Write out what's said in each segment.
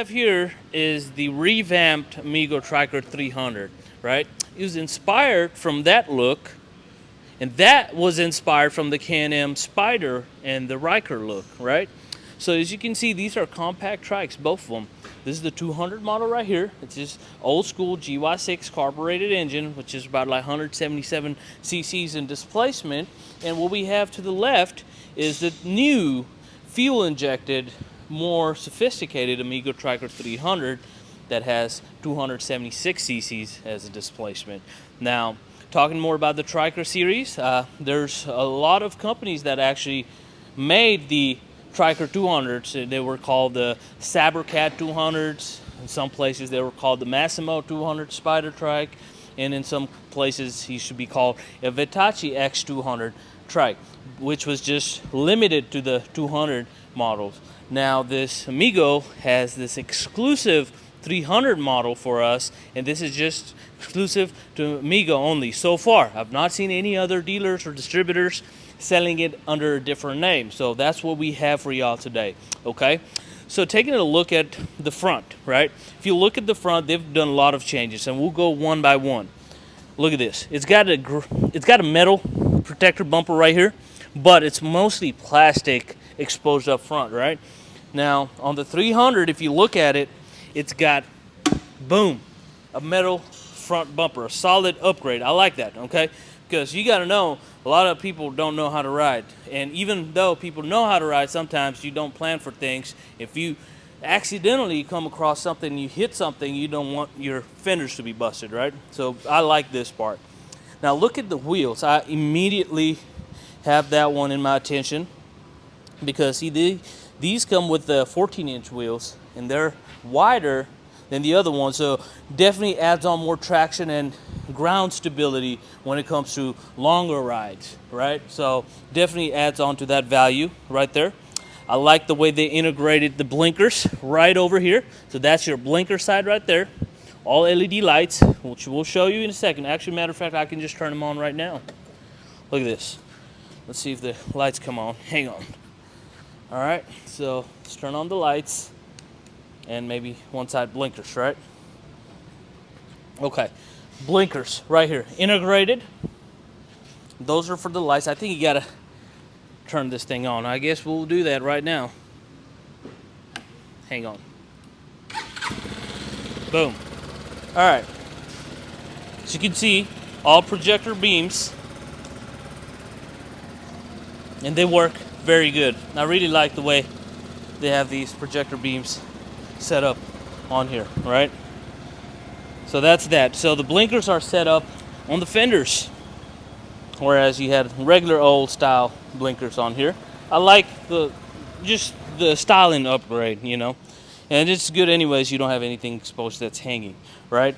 have here is the revamped Amigo Tryker 300, right? It was inspired from that look, and that was inspired from the Can-Am Spyder and the Riker look, right? So as you can see, these are compact trikes, both of them. This is the 200 model right here. It's just old school GY6 carbureted engine, which is about like 177 cc's in displacement. And what we have to the left is the new fuel injected, more sophisticated Amigo Tryker 300 that has 276 cc's as a displacement. Now, talking more about the Tryker series, there's a lot of companies that actually made the Tryker 200s. They were called the Sabercat 200s. In some places they were called the Massimo 200 Spyder trike, and in some places he should be called a Vitachi X200 trike, which was just limited to the 200 models. Now this Amigo has this exclusive 300 model for us, and this is just exclusive to Amigo only so far. I've not seen any other dealers or distributors selling it under a different name. So that's what we have for y'all today, okay? So taking a look at the front, right? If you look at the front, they've done a lot of changes, and we'll go one by one. Look at this. It's got a metal protector bumper right here, but it's mostly plastic exposed up front, right? Now, on the 300, if you look at it, it's got, boom, a metal front bumper, a solid upgrade. I like that, okay? Because you got to know, a lot of people don't know how to ride. And even though people know how to ride, sometimes you don't plan for things. If you accidentally come across something, you hit something, you don't want your fenders to be busted, right? So I like this part. Now look at the wheels. I immediately have that one in my attention because see, these come with the 14-inch wheels, and they're wider than the other one, so definitely adds on more traction and ground stability when it comes to longer rides, right? So definitely adds on to that value right there. I like the way they integrated the blinkers right over here. So that's your blinker side right there. All LED lights, which we'll show you in a second. Actually, matter of fact, I can just turn them on right now. Look at this. Let's see if the lights come on. Hang on. All right, so let's turn on the lights. And maybe one side blinkers, right? Okay, blinkers right here, integrated. Those are for the lights. I think you gotta turn this thing on. I guess we'll do that right now. Hang on. Boom. All right. As you can see, all projector beams, and they work very good. I really like the way they have these projector beams set up on here, right? So that's that. So the blinkers are set up on the fenders, whereas you had regular old style blinkers on here. I like just the styling upgrade, you know, and it's good anyways. You don't have anything exposed that's hanging, right?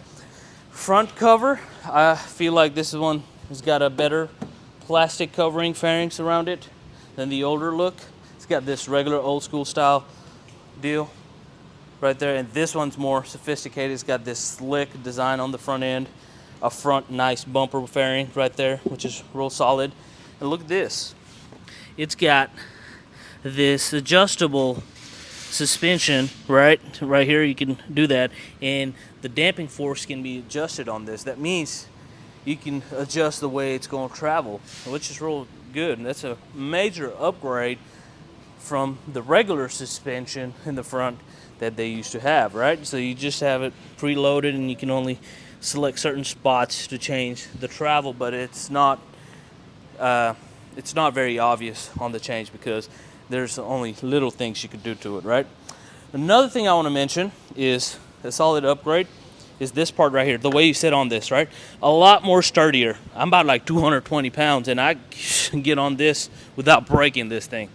Front cover, I feel like this one has got a better plastic covering fairings around it than the older look. It's got this regular old school style deal right there, and this one's more sophisticated. It's got this slick design on the front end, a front nice bumper fairing right there, which is real solid. And look at this. It's got this adjustable suspension right here. You can do that, and the damping force can be adjusted on this. That means you can adjust the way it's going to travel, which is real good. And that's a major upgrade from the regular suspension in the front that they used to have, right? So you just have it preloaded, and you can only select certain spots to change the travel, but it's not very obvious on the change because there's only little things you could do to it, right? Another thing I want to mention is a solid upgrade is this part right here, the way you sit on this, right? A lot more sturdier. I'm about like 220 pounds, and I can get on this without breaking this thing.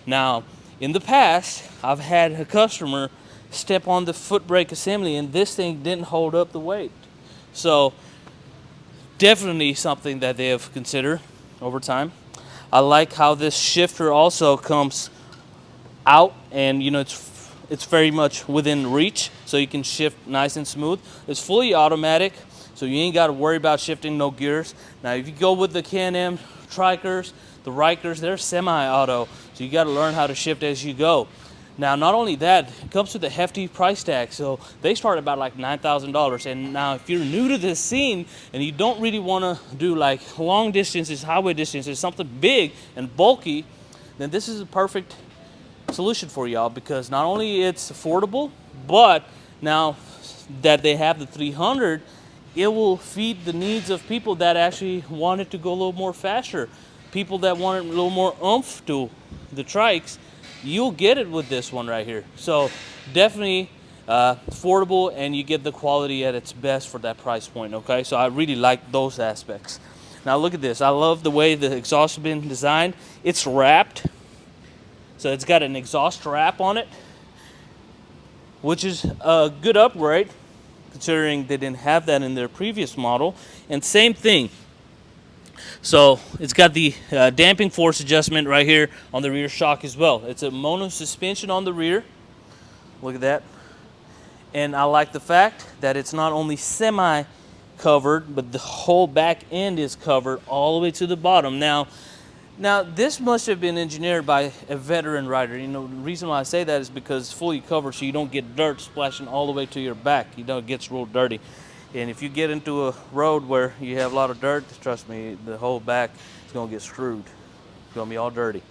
Now, in the past, I've had a customer step on the foot brake assembly, and this thing didn't hold up the weight. So definitely something that they have considered over time. I like how this shifter also comes out, and you know, it's very much within reach, so you can shift nice and smooth. It's fully automatic, so you ain't got to worry about shifting no gears. Now if you go with the Can-Am Trikers, the Rikers, they're semi-auto, so you got to learn how to shift as you go. Now, not only that, it comes with a hefty price tag. So they start about like $9,000. And now if you're new to this scene and you don't really want to do like long distances, highway distances, something big and bulky, then this is a perfect solution for y'all, because not only it's affordable, but now that they have the 300, it will feed the needs of people that actually want it to go a little more faster. People that want a little more oomph to the trikes, you'll get it with this one right here. So definitely affordable, and you get the quality at its best for that price point, okay? So I really like those aspects. Now look at this. I love the way the exhaust has been designed. It's wrapped. So it's got an exhaust wrap on it, which is a good upgrade considering they didn't have that in their previous model. And same thing. So it's got the damping force adjustment right here on the rear shock as well. It's a mono suspension on the rear. Look at that. And I like the fact that it's not only semi-covered, but the whole back end is covered all the way to the bottom. Now, this must have been engineered by a veteran rider. You know, the reason why I say that is because it's fully covered, so you don't get dirt splashing all the way to your back. You know, it gets real dirty. And if you get into a road where you have a lot of dirt, trust me, the whole back is going to get screwed. It's going to be all dirty.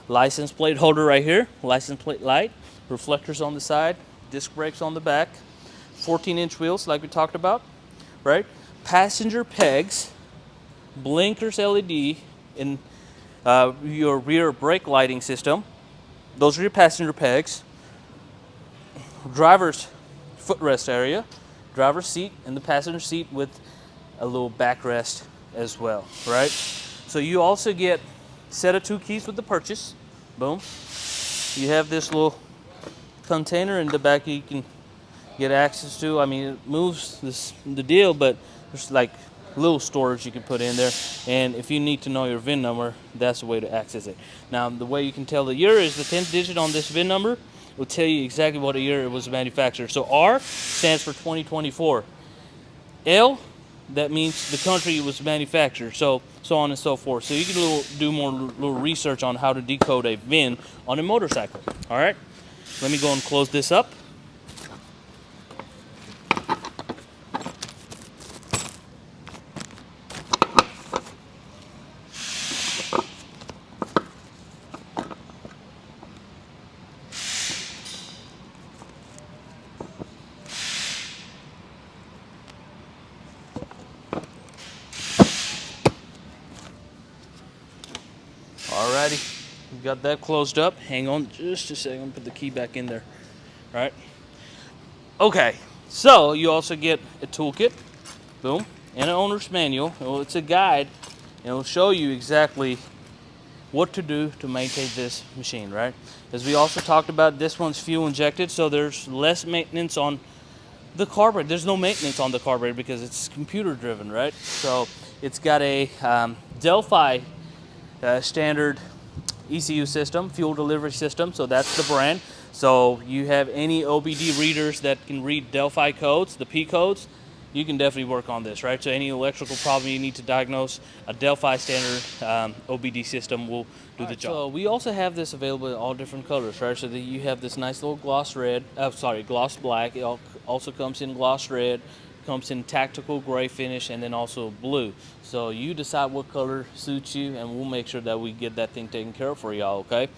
License plate holder right here. License plate light. Reflectors on the side. Disc brakes on the back. 14-inch wheels like we talked about, right? Passenger pegs. Blinkers LED. And your rear brake lighting system. Those are your passenger pegs. Driver's footrest area, driver's seat, and the passenger seat with a little backrest as well, right? So you also get a set of 2 keys with the purchase. Boom. You have this little container in the back you can get access to. I mean, it moves the deal, but there's like little storage you can put in there, and if you need to know your VIN number, that's the way to access it. Now, the way you can tell the year is the 10th digit on this VIN number will tell you exactly what year it was manufactured. So R stands for 2024. L, that means the country it was manufactured, so on and so forth. So you can do more little research on how to decode a VIN on a motorcycle. All right, let me go and close this up. Alrighty, we got that closed up. Hang on just a second, put the key back in there. All right. Okay, so you also get a toolkit, boom, and an owner's manual. Well, it's a guide, and it'll show you exactly what to do to maintain this machine, right? As we also talked about, this one's fuel injected, so there's less maintenance on the carburetor. There's no maintenance on the carburetor because it's computer driven, right? So it's got a Delphi standard ECU system, fuel delivery system, so that's the brand. So you have any OBD readers that can read Delphi codes, the P codes, you can definitely work on this, right? So any electrical problem you need to diagnose, a Delphi standard OBD system will do the job. So we also have this available in all different colors, right? So that you have this nice little gloss red, gloss black. It also comes in gloss red, comes in tactical gray finish, and then also blue. So you decide what color suits you, and we'll make sure that we get that thing taken care of for y'all, okay?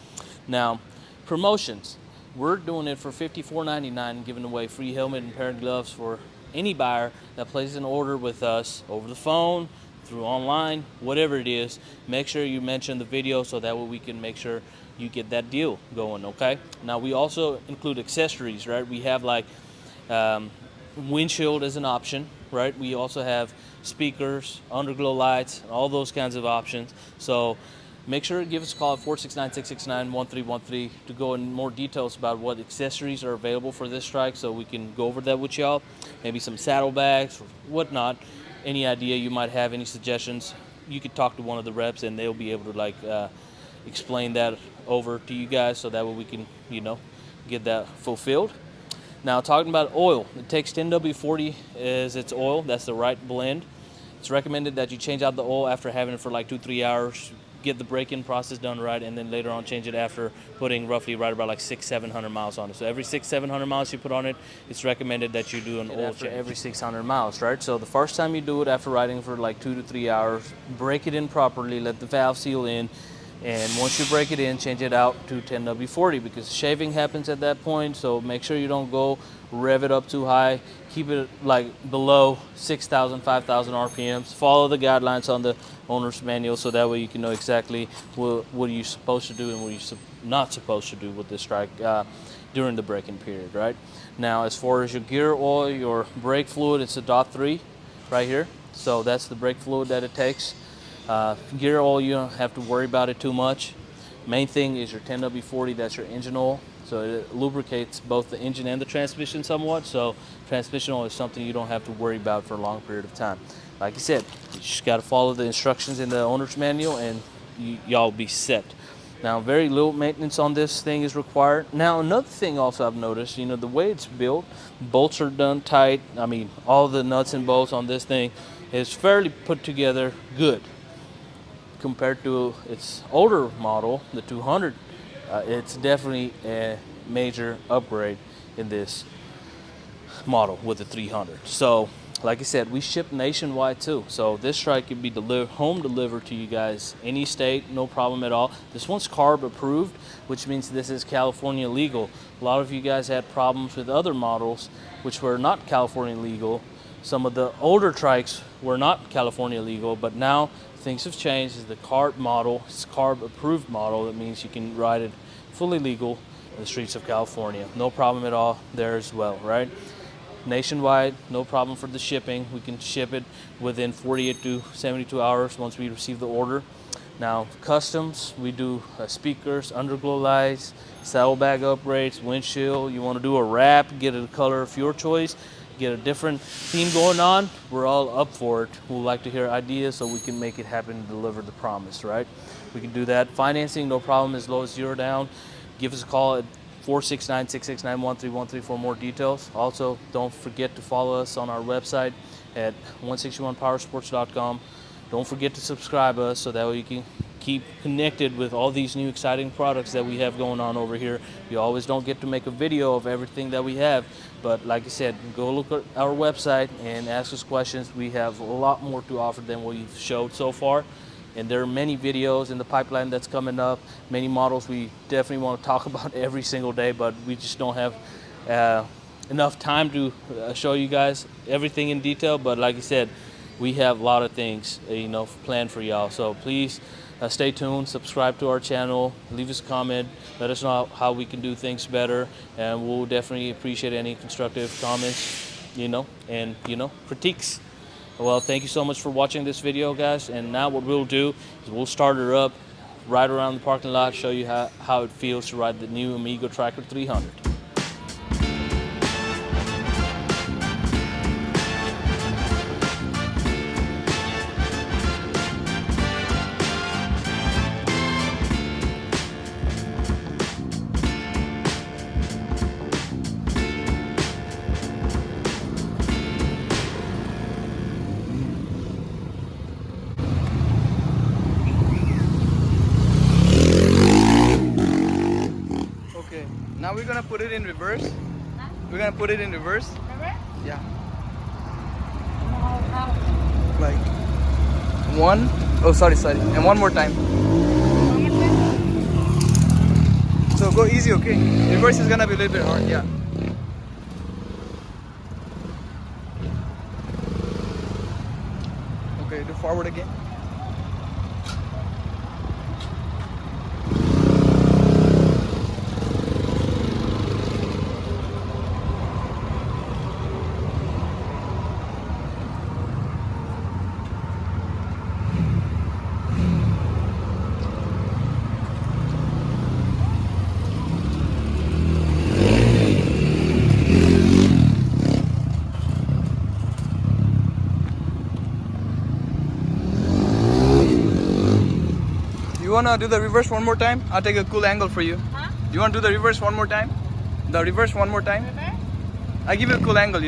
Now, promotions. We're doing it for $54.99, giving away free helmet and pair of gloves for any buyer that places an order with us over the phone, through online, whatever it is. Make sure you mention the video so that way we can make sure you get that deal going, okay? Now, we also include accessories, right? We have like windshield as an option, right? We also have speakers, underglow lights, all those kinds of options. So make sure to give us a call at 469-669-1313 to go in more details about what accessories are available for this Trike, so we can go over that with y'all. Maybe some saddlebags or whatnot. Any idea you might have, any suggestions, you could talk to one of the reps and they'll be able to explain that over to you guys, so that way we can, get that fulfilled. Now, talking about oil, it takes 10W40 as its oil. That's the right blend. It's recommended that you change out the oil after having it for like 2-3 hours. get the break-in process done right, and then later on change it after putting roughly right about like 600-700 miles on it. So every 600-700 miles you put on it, it's recommended that you do an oil change every 600 miles, right? So the first time you do it after riding for like 2 to 3 hours, break it in properly, let the valve seal in, and once you break it in, change it out to 10W40 because shaving happens at that point. So make sure you don't go rev it up too high. Keep it like below 6,000, 5,000 RPMs. Follow the guidelines on the owner's manual so that way you can know exactly what you're supposed to do and what you're not supposed to do with this Trike during the braking period, right? Now, as far as your gear oil, your brake fluid, it's a .3 right here. So that's the brake fluid that it takes. Gear oil, you don't have to worry about it too much. Main thing is your 10W40, that's your engine oil. So it lubricates both the engine and the transmission somewhat. So transmission oil is something you don't have to worry about for a long period of time. Like I said, you just got to follow the instructions in the owner's manual and y'all be set. Now, very little maintenance on this thing is required. Now, another thing also I've noticed, you know, the way it's built, bolts are done tight. I mean, all the nuts and bolts on this thing is fairly put together good. Compared to its older model, the 200, it's definitely a major upgrade in this model with the 300. So, like I said, we ship nationwide too. So this Trike can be home delivered to you guys, any state, no problem at all. This one's CARB approved, which means this is California legal. A lot of you guys had problems with other models which were not California legal. Some of the older Trikes were not California legal, but now things have changed. It's the CARB model, it's CARB approved model. That means you can ride it fully legal in the streets of California. No problem at all there as well, right? Nationwide, no problem for the shipping. We can ship it within 48 to 72 hours once we receive the order. Now, customs, we do speakers, underglow lights, saddlebag upgrades, windshield. You want to do a wrap, get a color of your choice, get a different theme going on, we're all up for it. We'd like to hear ideas so we can make it happen and deliver the promise, right? We can do that. Financing, no problem, as low as $0 down. Give us a call at 469-669-1313 for more details. Also, don't forget to follow us on our website at 161powersports.com. Don't forget to subscribe us so that way you can keep connected with all these new exciting products that we have going on over here. You always don't get to make a video of everything that we have, but like I said, go look at our website and ask us questions. We have a lot more to offer than what we've showed so far, and there are many videos in the pipeline that's coming up, many models we definitely want to talk about every single day, but we just don't have enough time to show you guys everything in detail. But like I said, we have a lot of things planned for y'all, so please stay tuned, subscribe to our channel, leave us a comment, let us know how we can do things better, and we'll definitely appreciate any constructive comments, and critiques. Well, thank you so much for watching this video, guys, and now what we'll do is we'll start her up, ride around the parking lot, show you how it feels to ride the new Amigo Tryker 300. Now we're gonna put it in reverse. Huh? We're gonna put it in reverse. Reverse? Yeah. How? Like one. Oh, sorry. And one more time. So go easy, okay? Reverse is gonna be a little bit hard. Yeah. Okay, do forward again. You wanna do the reverse one more time? I'll take a cool angle for you. Huh? You wanna do the reverse one more time? The reverse one more time? Reverse? I give you a cool angle,